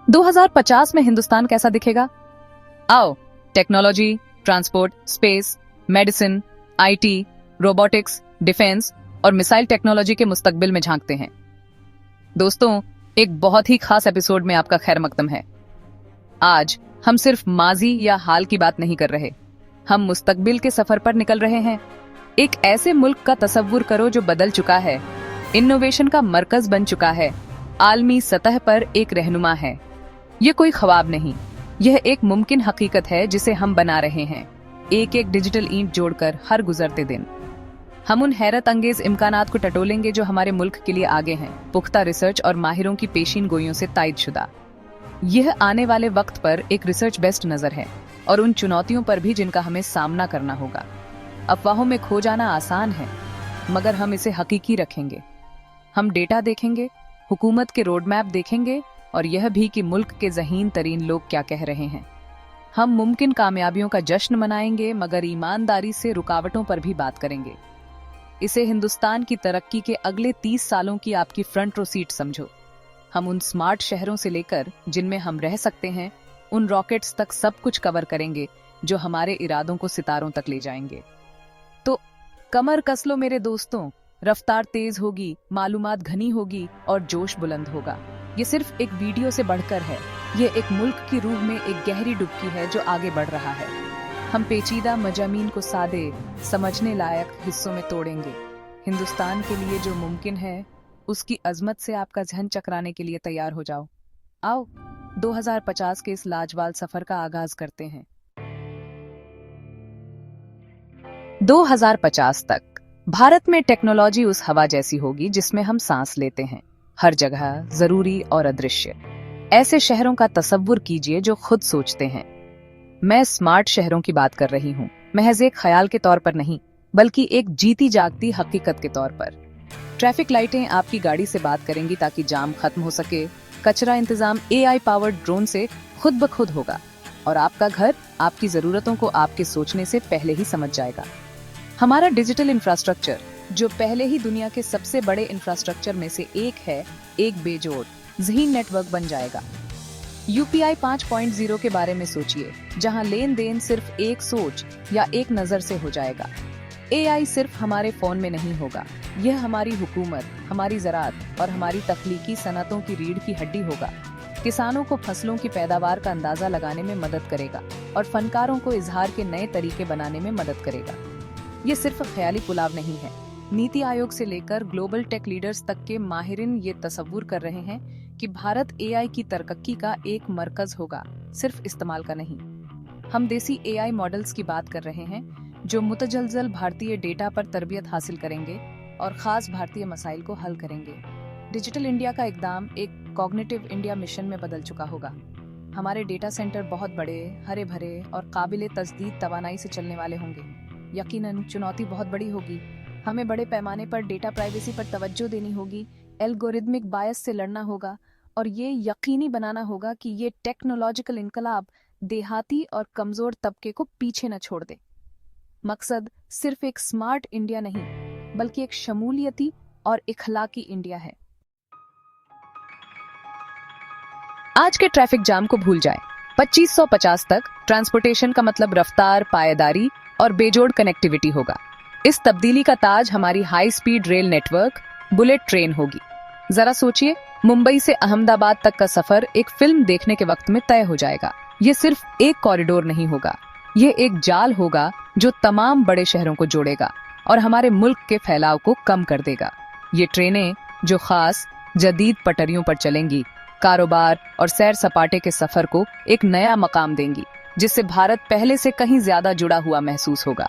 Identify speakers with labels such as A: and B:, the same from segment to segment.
A: 2050 में हिंदुस्तान कैसा दिखेगा? आओ technology, transport, space, medicine, IT, robotics, defence और मिसाइल टेक्नोलॉजी के मुस्तकबिल में झांकते हैं। दोस्तों, एक बहुत ही खास एपिसोड में आपका खैर मकदम है। आज हम सिर्फ माजी या हाल की बात नहीं कर रहे, हम मुस्तकबिल के सफर पर निकल रहे हैं। एक ऐसे मुल्क का तसव्वुर करो जो बदल चुका है, इनोवेशन का मरकज बन चुका है, आलमी सतह पर एक रहनुमा है। ये कोई ख्वाब नहीं, यह एक मुमकिन हकीकत है जिसे हम बना रहे हैं, एक एक डिजिटल ईंट जोड़कर हर गुजरते दिन। हम उन हैरत अंगेज इम्कानात को टटोलेंगे जो हमारे मुल्क के लिए आगे हैं, पुख्ता रिसर्च और माहिरों की पेशीन गोइयों से ताइदशुदा। यह आने वाले वक्त पर एक रिसर्च बेस्ट नजर है और उन चुनौतियों पर भी जिनका हमें सामना करना होगा। अफवाहों में खो जाना आसान है, मगर हम इसे हकीकी रखेंगे। हम डेटा देखेंगे, हुकूमत के रोड मैप देखेंगे और यह भी कि मुल्क के ज़हीन तरीन लोग क्या कह रहे हैं। हम मुमकिन कामयाबियों का जश्न मनाएंगे, मगर ईमानदारी से रुकावटों पर भी बात करेंगे। इसे हिंदुस्तान की तरक्की के अगले 30 सालों की आपकी फ्रंट रो सीट समझो। हम उन स्मार्ट शहरों से लेकर जिनमें हम रह सकते हैं, उन रॉकेट्स तक सब कुछ कवर करेंगे जो हमारे इरादों को सितारों तक ले जाएंगे। तो कमर कस लो मेरे दोस्तों, रफ्तार तेज होगी, मालूमात घनी होगी और जोश बुलंद होगा। ये सिर्फ एक वीडियो से बढ़कर है, ये एक मुल्क की रूह में एक गहरी डुबकी है जो आगे बढ़ रहा है। हम पेचीदा मजामीन को सादे, समझने लायक हिस्सों में तोड़ेंगे। हिंदुस्तान के लिए जो मुमकिन है, उसकी अजमत से आपका जहन चकराने के लिए तैयार हो जाओ। आओ 2050 के इस लाजवाब सफर का आगाज करते हैं। 2050 तक भारत में टेक्नोलॉजी उस हवा जैसी होगी जिसमें हम सांस लेते हैं, हर जगह जरूरी और अदृश्य। ऐसे शहरों का तसव्वुर कीजिए जो खुद सोचते हैं। मैं स्मार्ट शहरों की बात कर रही हूँ, महज एक ख्याल के तौर पर नहीं, बल्कि एक जीती जागती हकीकत के तौर पर। ट्रैफिक लाइटें आपकी गाड़ी से बात करेंगी ताकि जाम खत्म हो सके, कचरा इंतजाम AI पावर्ड ड्रोन से खुद ब खुद होगा और आपका घर आपकी जरूरतों को आपके सोचने से पहले ही समझ जाएगा। हमारा डिजिटल इंफ्रास्ट्रक्चर, जो पहले ही दुनिया के सबसे बड़े इंफ्रास्ट्रक्चर में से एक है, एक बेजोड़ ज़हीन नेटवर्क बन जाएगा। UPI 5.0 के बारे में सोचिए, जहां लेन देन सिर्फ एक सोच या एक नजर से हो जाएगा। AI सिर्फ हमारे फोन में नहीं होगा, यह हमारी हुकूमत, हमारी ज़राअत और हमारी तख्लीकी सनतों की रीढ़ की हड्डी होगा। किसानों को फसलों की पैदावार का अंदाजा लगाने में मदद करेगा और फनकारों को इजहार के नए तरीके बनाने में मदद करेगा। ये सिर्फ ख्याली पुलाव नहीं है। नीति आयोग से लेकर ग्लोबल टेक लीडर्स तक के माहिरीन ये तसव्वुर कर रहे हैं कि भारत AI की तरक्की का एक मरकज होगा, सिर्फ इस्तेमाल का नहीं। हम देसी AI मॉडल्स की बात कर रहे हैं जो मुतजलजल भारतीय डेटा पर तरबियत हासिल करेंगे और खास भारतीय मसाइल को हल करेंगे। डिजिटल इंडिया का इकदाम एक कॉग्निटिव इंडिया मिशन में बदल चुका होगा। हमारे डेटा सेंटर बहुत बड़े, हरे भरे और काबिले तस्दीद तवानाई से चलने वाले होंगे। यकीनन चुनौती बहुत बड़ी होगी। हमें बड़े पैमाने पर डेटा प्राइवेसी पर तवज्जो देनी होगी, एल्गोरिदमिक बायस से लड़ना होगा और ये यकीनी बनाना होगा कि ये टेक्नोलॉजिकल इनकलाब देहाती और कमजोर तबके को पीछे न छोड़ दे। मकसद सिर्फ एक स्मार्ट इंडिया नहीं, बल्कि एक शमूलियती और इखलाकी इंडिया है। आज के ट्रैफिक जाम को भूल जाएं। 2550 तक ट्रांसपोर्टेशन का मतलब रफ्तार, पायदारी और बेजोड़ कनेक्टिविटी होगा। इस तब्दीली का ताज हमारी high speed rail network, bullet train होगी। जरा सोचिए, मुंबई से अहमदाबाद तक का सफर एक फिल्म देखने के वक्त में तय हो जाएगा। ये सिर्फ एक कॉरिडोर नहीं होगा, ये एक जाल होगा जो तमाम बड़े शहरों को जोड़ेगा और हमारे मुल्क के फैलाव को कम कर देगा। ये ट्रेनें जो खास जदीद पटरियों पर चलेंगी, कारोबार और सैर सपाटे के सफर को एक नया मकाम देंगी, जिससे भारत पहले से कहीं ज्यादा जुड़ा हुआ महसूस होगा।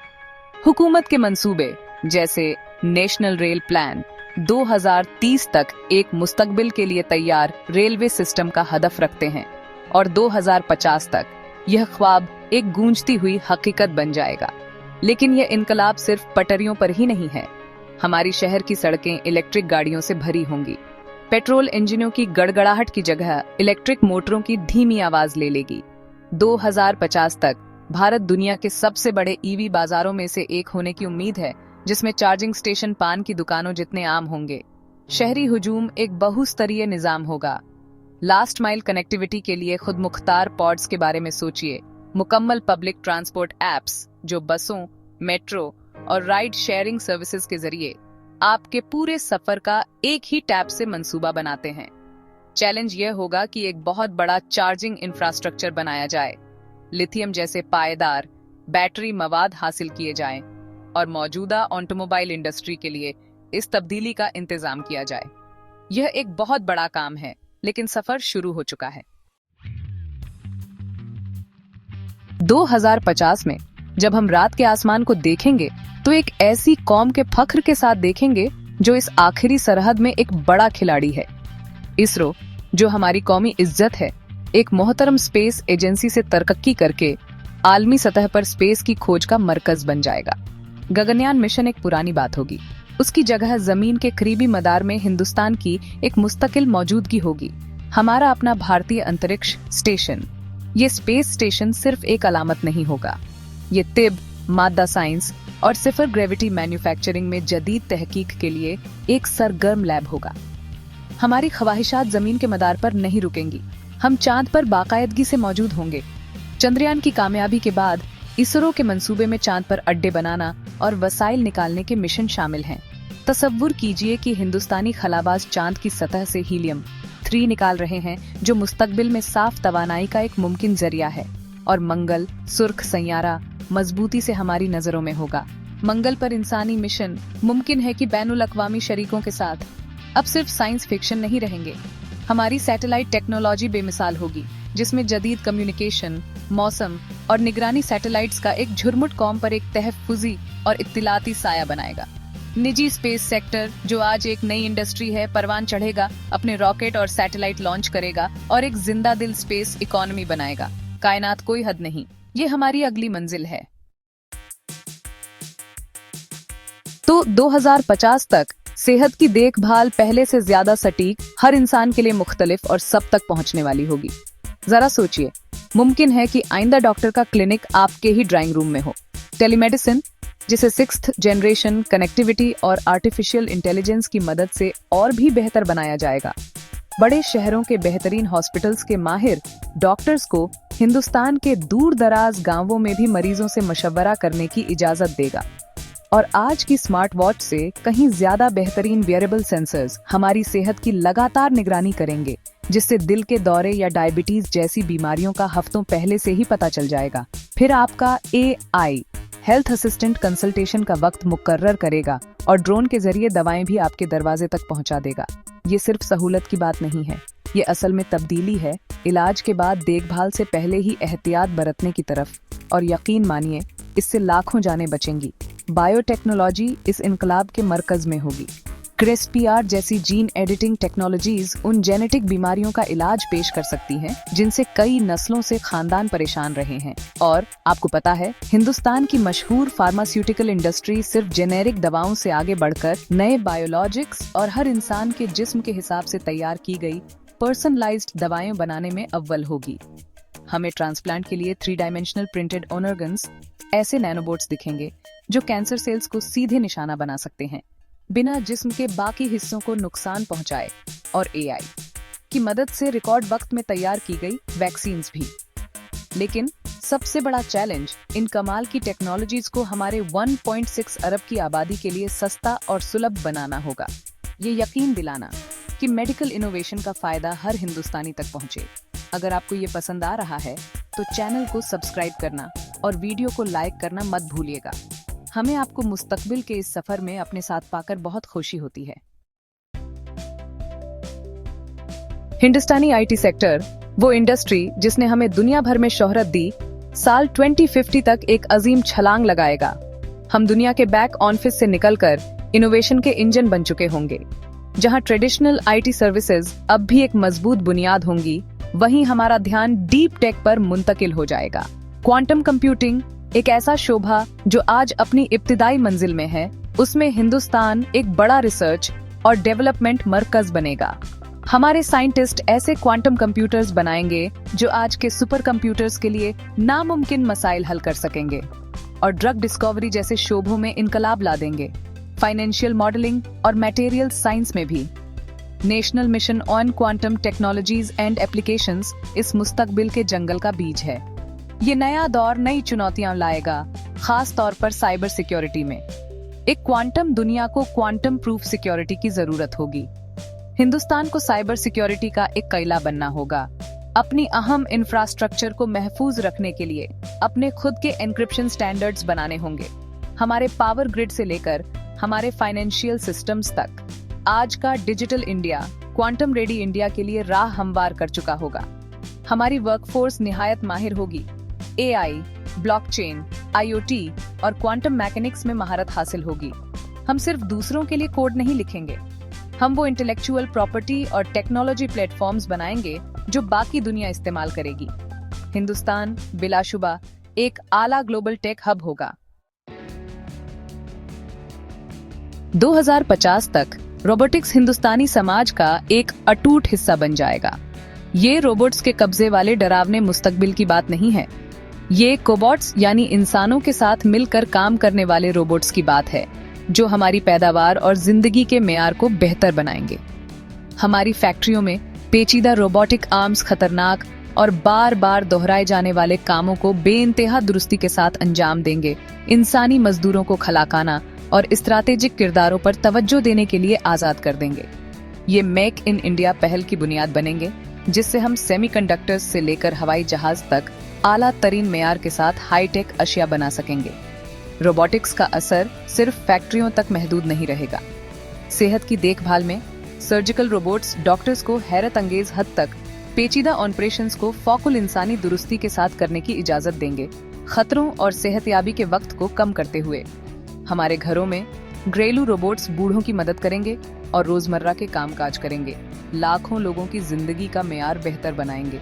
A: हुकूमत के मंसूबे जैसे नेशनल रेल प्लान 2030 तक एक मुस्तकबिल के लिए तैयार रेलवे सिस्टम का हदफ रखते हैं और 2050 तक यह ख्वाब एक गूंजती हुई हकीकत बन जाएगा। लेकिन यह इनकलाब सिर्फ पटरियों पर ही नहीं है। हमारी शहर की सड़कें इलेक्ट्रिक गाड़ियों से भरी होंगी। पेट्रोल इंजनों की गड़गड़ाहट की जगह इलेक्ट्रिक मोटरों की धीमी आवाज ले लेगी। 2050 तक भारत दुनिया के सबसे बड़े EV बाजारों में से एक होने की उम्मीद है, जिसमें चार्जिंग स्टेशन पान की दुकानों जितने आम होंगे। शहरी हुजूम एक बहुस्तरीय निजाम होगा। लास्ट माइल कनेक्टिविटी के लिए खुद मुख्तार पॉड्स के बारे में सोचिए। मुकम्मल पब्लिक ट्रांसपोर्ट एप्स जो बसों, मेट्रो और राइड शेयरिंग सर्विसेज के जरिए आपके पूरे सफर का एक ही टैप से मंसूबा बनाते हैं। चैलेंज यह होगा कि एक बहुत बड़ा चार्जिंग इंफ्रास्ट्रक्चर बनाया जाए, लिथियम जैसे पायदार बैटरी मवाद हासिल किए जाएं और मौजूदा ऑटोमोबाइल इंडस्ट्री के लिए इस तब्दीली का इंतजाम किया जाए। यह एक बहुत बड़ा काम है, लेकिन सफर शुरू हो चुका है। 2050 में जब हम रात के आसमान को देखेंगे तो एक ऐसी कौम के फख्र के साथ देखेंगे जो इस आखिरी सरहद में एक बड़ा खिलाड़ी है। इसरो, जो हमारी कौमी इज्जत है, एक मोहतरम स्पेस एजेंसी से तरक्की करके आलमी सतह पर स्पेस की खोज का मरकज बन जाएगा। गगनयान मिशन एक पुरानी बात होगी, उसकी जगह जमीन के करीबी मदार में हिंदुस्तान की एक मुस्तकिल मौजूदगी होगी। हमारा अपना भारतीय अंतरिक्ष स्टेशन। ये स्पेस स्टेशन सिर्फ एक अलामत नहीं होगा, ये तिब, मादा साइंस और सिफर ग्रेविटी मैन्युफैक्चरिंग में जदीद तहकीक के लिए एक सरगर्म लैब होगा। हमारी ख्वाहिशात जमीन के मदार पर नहीं रुकेंगी, हम चांद पर बाकायदगी से मौजूद होंगे। चंद्रयान की कामयाबी के बाद इसरो के मंसूबे में चांद पर अड्डे बनाना और वसाइल निकालने के मिशन शामिल हैं। तसव्वुर कीजिए कि हिंदुस्तानी खलाबाज चांद की सतह से हीलियम 3 निकाल रहे हैं, जो मुस्तकबिल में साफ तवानाई का एक मुमकिन जरिया है। और मंगल, सुर्ख सैयारा मजबूती से हमारी नजरों में होगा। मंगल पर इंसानी मिशन मुमकिन है कि बैनुल अक़वामी शरीकों के साथ अब सिर्फ साइंस फिक्शन नहीं रहेंगे। हमारी सैटेलाइट टेक्नोलॉजी बेमिसाल होगी, जिसमें जदीद कम्युनिकेशन, मौसम और निगरानी सैटेलाइट्स का एक झुरमुट कौम पर एक तहफ़्फ़ुज़ी और इत्तिलाती साया बनाएगा। निजी स्पेस सेक्टर, जो आज एक नई इंडस्ट्री है, परवान चढ़ेगा, अपने रॉकेट और सैटेलाइट लॉन्च करेगा और एक जिंदा दिल स्पेस इकोनॉमी बनाएगा। कायनात कोई हद नहीं, ये हमारी अगली मंजिल है। तो 2050 तक सेहत की देखभाल पहले से ज्यादा सटीक, हर इंसान के लिए मुख्तलिफ और सब तक पहुंचने वाली होगी। जरा सोचिए, मुमकिन है कि आइंदा डॉक्टर का क्लिनिक आपके ही ड्राइंग रूम में हो। टेलीमेडिसिन, जिसे 6th जनरेशन कनेक्टिविटी और आर्टिफिशियल इंटेलिजेंस की मदद से और भी बेहतर बनाया जाएगा। बड़े शहरों के बेहतरीन हॉस्पिटल्स के माहिर डॉक्टर्स को हिंदुस्तान के दूर दराज गांवों में भी मरीजों से मशवरा करने की इजाजत देगा। और आज की स्मार्ट वॉच से कहीं ज्यादा बेहतरीन वेयरेबल सेंसर्स हमारी सेहत की लगातार निगरानी करेंगे, जिससे दिल के दौरे या डायबिटीज जैसी बीमारियों का हफ्तों पहले से ही पता चल जाएगा। फिर आपका AI हेल्थ असिस्टेंट कंसल्टेशन का वक्त मुकर्रर करेगा और ड्रोन के जरिए दवाएं भी आपके दरवाजे तक पहुंचा देगा। ये सिर्फ सहूलत की बात नहीं है, ये असल में तब्दीली है, इलाज के बाद देखभाल से पहले ही एहतियात बरतने की तरफ। और यकीन मानिए, इससे लाखों जानें बचेंगी। बायोटेक्नोलॉजी इस इनकलाब के मरकज में होगी। CRISPR जैसी जीन एडिटिंग टेक्नोलॉजीज उन जेनेटिक बीमारियों का इलाज पेश कर सकती हैं जिनसे कई नस्लों से खानदान परेशान रहे हैं। और आपको पता है, हिंदुस्तान की मशहूर फार्मास्यूटिकल इंडस्ट्री सिर्फ जेनेरिक दवाओं से आगे बढ़कर नए बायोलॉजिक्स और हर इंसान के जिस्म के हिसाब से तैयार की गई पर्सनलाइज्ड दवाएं बनाने में अव्वल होगी। हमें ट्रांसप्लांट के लिए 3 डायमेंशनल प्रिंटेड ऑर्गन्स, ऐसे नैनोबोट्स दिखेंगे जो कैंसर सेल्स को सीधे निशाना बना सकते हैं, बिना जिस्म के बाकी हिस्सों को नुकसान पहुंचाए। और AI की मदद से रिकॉर्ड वक्त में तैयार की गई वैक्सीन्स भी। लेकिन सबसे बड़ा चैलेंज इन कमाल की टेक्नोलॉजीज को हमारे 1.6 अरब की आबादी के लिए सस्ता और सुलभ बनाना होगा। ये यकीन दिलाना कि मेडिकल इनोवेशन का फायदा हर हिंदुस्तानी तक पहुंचे। अगर आपको ये पसंद आ रहा है तो चैनल को सब्सक्राइब करना और वीडियो को लाइक करना मत भूलिएगा। हमें आपको मुस्तकबिल के इस सफर में अपने साथ पाकर बहुत खुशी होती है। हिंदुस्तानी IT सेक्टर, वो इंडस्ट्री जिसने हमें दुनिया भर में शोहरत दी, साल 2050 तक एक अजीम छलांग लगाएगा। हम दुनिया के बैक ऑफिस से निकलकर इनोवेशन के इंजन बन चुके होंगे। जहां ट्रेडिशनल IT सर्विसेज अब भी एक मजबूत बुनियाद होंगी, वहीं हमारा ध्यान डीप टेक पर मुंतकिल हो जाएगा। क्वांटम कंप्यूटिंग, एक ऐसा शोभा जो आज अपनी इब्तिदाई मंजिल में है, उसमें हिंदुस्तान एक बड़ा रिसर्च और डेवलपमेंट मरकज बनेगा। हमारे साइंटिस्ट ऐसे क्वांटम कंप्यूटर्स बनाएंगे जो आज के सुपर कंप्यूटर्स के लिए नामुमकिन मसाइल हल कर सकेंगे और ड्रग डिस्कवरी जैसे शोबों में इनकलाब ला देंगे। फाइनेंशियल मॉडलिंग और मटेरियल साइंस में भी national mission on quantum technologies and applications इस मुस्तकबिल के जंगल का बीज है। ये नया दौर नई चुनौतियां लाएगा, खास तौर पर साइबर सिक्योरिटी में। एक क्वांटम दुनिया को क्वांटम प्रूफ सिक्योरिटी की जरूरत होगी। हिंदुस्तान को साइबर सिक्योरिटी का एक किला बनना होगा। अपनी अहम इंफ्रास्ट्रक्चर को महफूज रखने के लिए अपने खुद के एन्क्रिप्शन स्टैंडर्ड्स बनाने होंगे। हमारे पावर ग्रिड से लेकर हमारे फाइनेंशियल सिस्टम्स तक आज का digital India quantum ready India के लिए राह हमवार कर चुका होगा। हमारी वर्कफोर्स निहायत माहिर होगी। एआई, ब्लॉकचेन, आईओटी और क्वांटम मैकेनिक्स में महारत हासिल होगी। हम सिर्फ दूसरों के लिए कोड नहीं लिखेंगे, हम वो इंटेलेक्चुअल प्रॉपर्टी और टेक्नोलॉजी प्लेटफॉर्म्स बनाएंगे जो बाकी दुनिया इस्तेमाल करेगी। हिंदुस्तान बिलाशुबा एक आला ग्लोबल टेक हब होगा। 2050 तक रोबोटिक्स हिंदुस्तानी समाज का एक अटूट हिस्सा बन जाएगा। ये रोबोट्स के कब्जे वाले डरावने मुस्तकबिल की बात नहीं है। ये कोबॉट्स यानी इंसानों के साथ मिलकर काम करने वाले रोबोट्स की बात है, जो हमारी पैदावार और जिंदगी के मेयार को बेहतर बनाएंगे। हमारी फैक्ट्रियों में पेचीदा रोबोटिक आर्म्स खतरनाक और बार बार दोहराए जाने वाले कामों को बेइंतहा दुरुस्ती के साथ अंजाम देंगे। इंसानी मजदूरों को खलाकाना और स्ट्रैटेजिक किरदारों पर तवज्जो देने के लिए आजाद कर देंगे। ये मेक इन इंडिया पहल की बुनियाद बनेंगे, जिससे हम सेमीकंडक्टर्स से लेकर हवाई जहाज तक आला तरीन मेयार के साथ हाईटेक अशिया बना सकेंगे। रोबोटिक्स का असर सिर्फ फैक्ट्रियों तक महदूद नहीं रहेगा। सेहत की देखभाल में सर्जिकल रोबोट्स डॉक्टर्स को हैरत अंगेज हद तक पेचीदा ऑपरेशंस को फौकुल इंसानी दुरुस्ती के साथ करने की इजाजत देंगे, खतरों और सेहतयाबी के वक्त को कम करते हुए। हमारे घरों में घरेलू रोबोट्स बूढ़ों की मदद करेंगे और रोजमर्रा के कामकाज करेंगे, लाखों लोगों की जिंदगी का मेयार बेहतर बनाएंगे।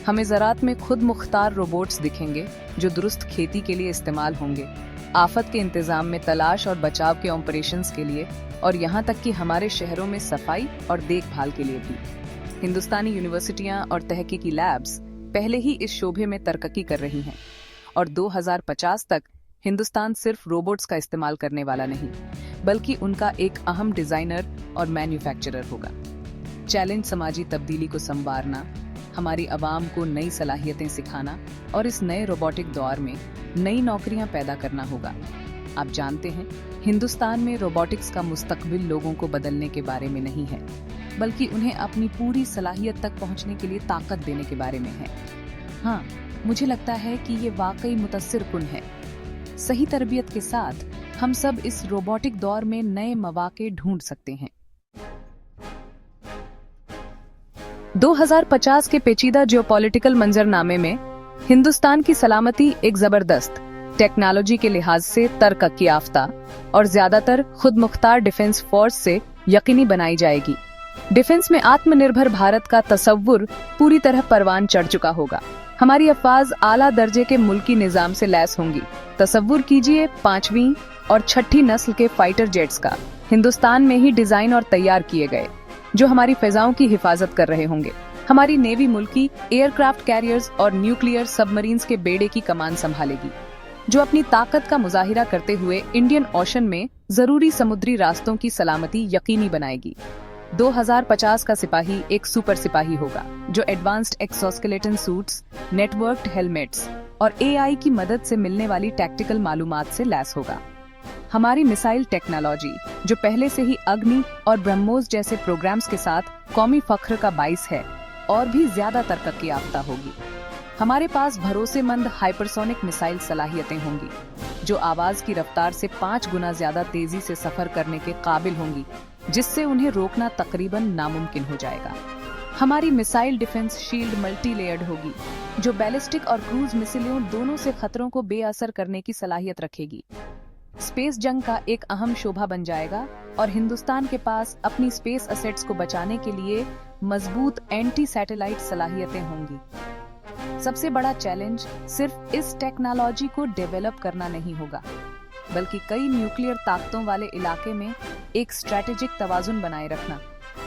A: हमें ज़रात में खुद मुख्तार रोबोट्स दिखेंगे जो दुरुस्त खेती के लिए इस्तेमाल होंगे, आफत के इंतजाम में तलाश और बचाव के ऑपरेशंस के लिए, और यहाँ तक कि हमारे शहरों में सफाई और देखभाल के लिए भी। हिंदुस्तानी यूनिवर्सिटियां और तहकीकी लैब्स पहले ही इस शोबे में तरक्की कर रही हैं, और 2050 तक हिंदुस्तान सिर्फ रोबोट्स का इस्तेमाल करने वाला नहीं, बल्कि उनका एक अहम डिजाइनर और मैन्युफैक्चरर होगा। चैलेंज समाजी तब्दीली को संवारना, हमारी आवाम को नई सलाहियतें सिखाना और इस नए रोबोटिक दौर में नई नौकरियां पैदा करना होगा। आप जानते हैं, हिंदुस्तान में रोबोटिक्स का मुस्तकबिल लोगों को बदलने के बारे में नहीं है, बल्कि उन्हें अपनी पूरी सलाहियत तक पहुंचने के लिए ताकत देने के बारे में है। हाँ, मुझे लगता है कि ये वाकई मुतस्सिरकुन है। सही तरबियत के साथ हम सब इस रोबोटिक दौर में नए मौके ढूंढ सकते हैं। 2050 के पेचीदा जियोपॉलिटिकल मंजरनामे में हिंदुस्तान की सलामती एक जबरदस्त, टेक्नोलॉजी के लिहाज से तरक्की याफ्ता और ज्यादातर खुद मुख्तार डिफेंस फोर्स से यकीनी बनाई जाएगी। डिफेंस में आत्मनिर्भर भारत का तसव्वुर पूरी तरह परवान चढ़ चुका होगा। हमारी अफवाज आला दर्जे के मुल्की निजाम से लैस होंगी। तसव्वुर कीजिए 5वीं और 6ठी नस्ल के फाइटर जेट्स का, हिंदुस्तान में ही डिजाइन और तैयार किए गए, जो हमारी फिजाओं की हिफाजत कर रहे होंगे। हमारी नेवी मुल्की एयरक्राफ्ट कैरियर्स और न्यूक्लियर सबमरीन्स के बेड़े की कमान संभालेगी, जो अपनी ताकत का मुजाहिरा करते हुए इंडियन ओशन में जरूरी समुद्री रास्तों की सलामती यकीनी बनाएगी। 2050 का सिपाही एक सुपर सिपाही होगा, जो एडवांस्ड एक्सोस्केलेटन सूट्स, नेटवर्क्ड हेलमेट्स और एआई की मदद से मिलने वाली टैक्टिकल मालूमात से लैस होगा। हमारी मिसाइल टेक्नोलॉजी, जो पहले से ही अग्नि और ब्रह्मोस जैसे प्रोग्राम्स के साथ कौमी फख्र का बाइस है, और भी ज्यादा तरक्की याफ्ता होगी। हमारे पास भरोसेमंद हाइपरसोनिक मिसाइल सलाहियतें होंगी, जो आवाज की रफ्तार से 5 गुना ज्यादा तेजी से सफर करने के काबिल होंगी, जिससे उन्हें रोकना तकरीबन नामुमकिन हो जाएगा। हमारी missile defence shield multi layered होगी, जो बैलिस्टिक और क्रूज मिसाइलों दोनों से खतरों को बेअसर करने की सलाहियत रखेगी। स्पेस जंग का एक अहम शोभा बन जाएगा, और हिंदुस्तान के पास अपनी स्पेस असेट्स को बचाने के लिए मजबूत एंटी सैटेलाइट सलाहियतें होंगी। सबसे बड़ा चैलेंज सिर्फ इस टेक्नोलॉजी को डेवलप करना नहीं होगा, बल्कि कई न्यूक्लियर ताकतों वाले इलाके में एक स्ट्रैटेजिक तवाजुन बनाए रखना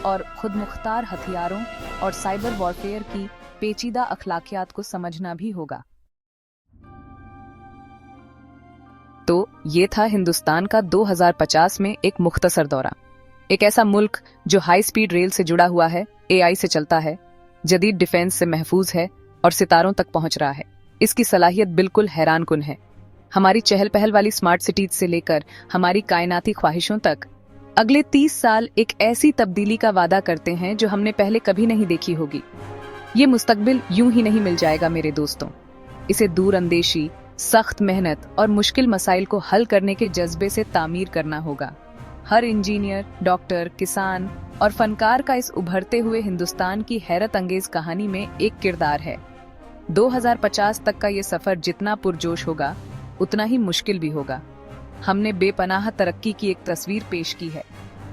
A: और खुद मुख्तार हथियारों और साइबर वॉरफेयर की पेचीदा अखलाकियात को समझना भी होगा। तो ये था हिंदुस्तान का 2050 में एक मुख्तसर दौरा। एक ऐसा मुल्क जो हाई स्पीड रेल से जुड़ा हुआ है, एआई से चलता है, जदीद डिफेंस से महफूज है और सितारों तक पहुंच रहा है। इसकी सलाहियत बिल्कुल हैरानकुन है। हमारी चहल पहल वाली स्मार्ट सिटीज से लेकर हमारी कायनाती ख्वाहिशों तक अगले 30 साल एक ऐसी तब्दीली का वादा करते हैं जो हमने पहले कभी नहीं देखी होगी। ये मुस्तकबिल यूं ही नहीं मिल जाएगा मेरे दोस्तों। इसे दूरअंदेशी, सख्त मेहनत और मुश्किल मसाइल को हल करने के जज्बे से तामीर करना होगा। हर इंजीनियर, डॉक्टर, किसान और फनकार का इस उभरते हुए हिंदुस्तान की हैरत अंगेज कहानी में एक किरदार है। 2050 तक का ये सफर जितना पुरजोश होगा उतना ही मुश्किल भी होगा। हमने बेपनाह तरक्की की एक तस्वीर पेश की है,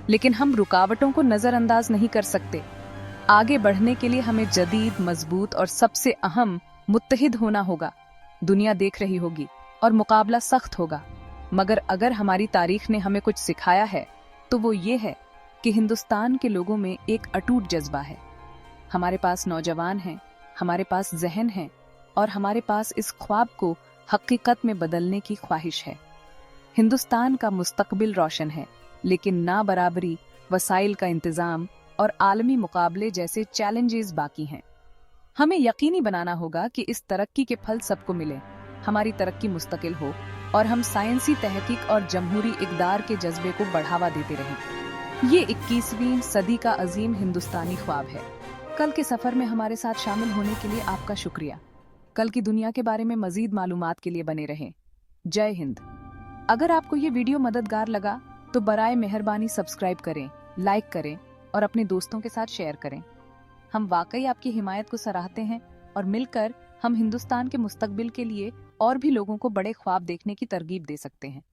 A: लेकिन हम रुकावटों को नजरअंदाज नहीं कर सकते। आगे बढ़ने के लिए हमें जदीद, मजबूत और सबसे अहम मुत्तहिद होना होगा। दुनिया देख रही होगी और मुकाबला सख्त होगा, मगर अगर हमारी तारीख ने हमें कुछ सिखाया है तो वो ये है कि हिंदुस्तान के लोगों में एक अटूट जज्बा है। हमारे पास नौजवान हैं, हमारे पास जहन है और हमारे पास इस ख्वाब को हकीकत में बदलने की ख्वाहिश है। हिंदुस्तान का मुस्तकबिल रोशन है, लेकिन ना बराबरी, वसाइल का इंतजाम और आलमी मुकाबले जैसे चैलेंजेस बाकी हैं। हमें यकीनी बनाना होगा कि इस तरक्की के फल सबको मिले, हमारी तरक्की मुस्तकिल हो और हम साइंसी तहकीक और जमहूरी इक़दार के जज्बे को बढ़ावा देते रहें। ये 21वीं सदी का अजीम हिंदुस्तानी ख्वाब है। कल के सफर में हमारे साथ शामिल होने के लिए आपका शुक्रिया। कल की दुनिया के बारे में मजीद मालूमात के लिए बने रहें। जय हिंद। अगर आपको ये वीडियो मददगार लगा तो बराए मेहरबानी सब्सक्राइब करें, लाइक करें और अपने दोस्तों के साथ शेयर करें। हम वाकई आपकी हिमायत को सराहते हैं और मिलकर हम हिंदुस्तान के मुस्तकबिल के लिए और भी लोगों को बड़े ख्वाब देखने की तरगीब दे सकते हैं।